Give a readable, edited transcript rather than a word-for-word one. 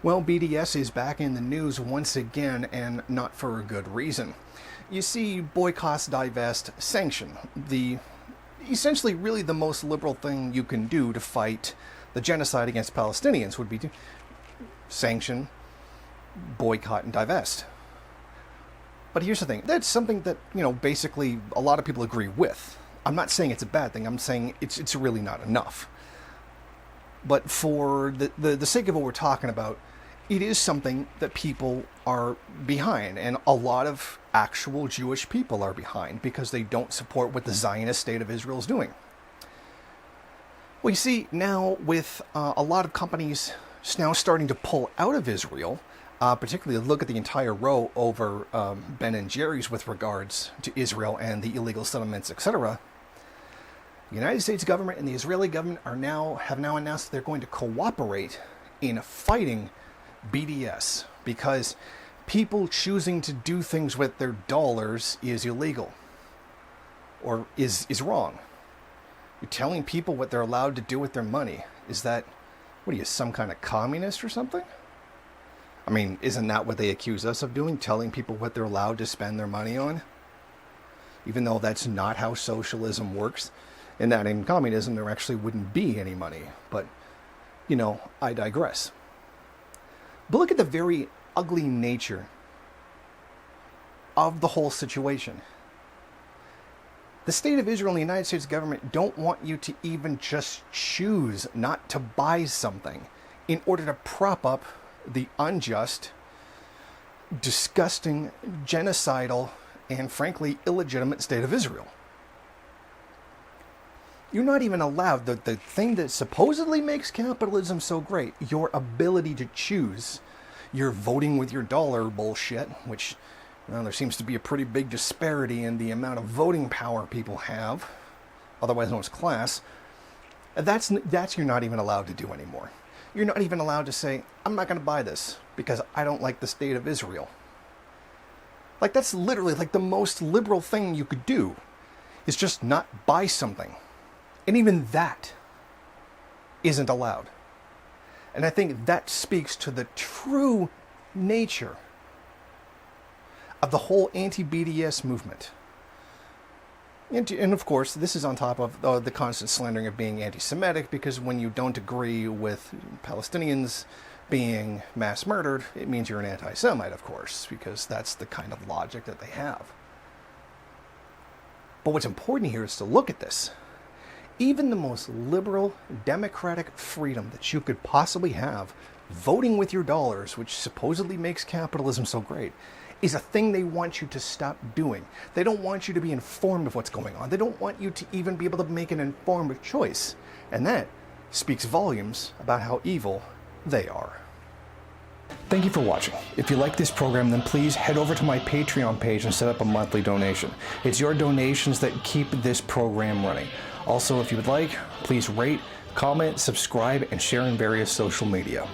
Well, BDS is back in the news once again, and not for a good reason. You see, boycott, divest, sanction. Essentially really the most liberal thing you can do to fight the genocide against Palestinians would be to sanction, boycott, and divest. But here's the thing. That's something that, basically a lot of people agree with. I'm not saying it's a bad thing. I'm saying it's really not enough. But for the sake of what we're talking about, it is something that people are behind. And a lot of actual Jewish people are behind because they don't support what the Zionist state of Israel is doing. Well, you see, now with a lot of companies now starting to pull out of Israel, particularly look at the entire row over Ben and Jerry's with regards to Israel and the illegal settlements, etc., the United States government and the Israeli government have now announced that they're going to cooperate in fighting BDS because people choosing to do things with their dollars is illegal or is wrong. You're telling people what they're allowed to do with their money. Is that, what are you, some kind of communist or something? I mean, isn't that what they accuse us of doing? Telling people what they're allowed to spend their money on? Even though that's not how socialism works. And that in communism there actually wouldn't be any money. But, I digress. But look at the very ugly nature of the whole situation. The state of Israel and the United States government don't want you to even just choose not to buy something in order to prop up the unjust, disgusting, genocidal, and frankly illegitimate state of Israel. You're not even allowed, the thing that supposedly makes capitalism so great, your ability to choose, your voting with your dollar bullshit, which, there seems to be a pretty big disparity in the amount of voting power people have, otherwise known as class. That's you're not even allowed to do anymore. You're not even allowed to say, I'm not going to buy this because I don't like the state of Israel. Like, that's literally like the most liberal thing you could do, is just not buy something. And even that isn't allowed. And I think that speaks to the true nature of the whole anti-BDS movement. And of course, this is on top of the constant slandering of being anti-Semitic, because when you don't agree with Palestinians being mass murdered, it means you're an anti-Semite, of course, because that's the kind of logic that they have. But what's important here is to look at this. Even the most liberal, democratic freedom that you could possibly have, voting with your dollars, which supposedly makes capitalism so great, is a thing they want you to stop doing. They don't want you to be informed of what's going on. They don't want you to even be able to make an informed choice. And that speaks volumes about how evil they are. Thank you for watching. If you like this program, then please head over to my Patreon page and set up a monthly donation. It's your donations that keep this program running. Also, if you would like, please rate, comment, subscribe, and share in various social media.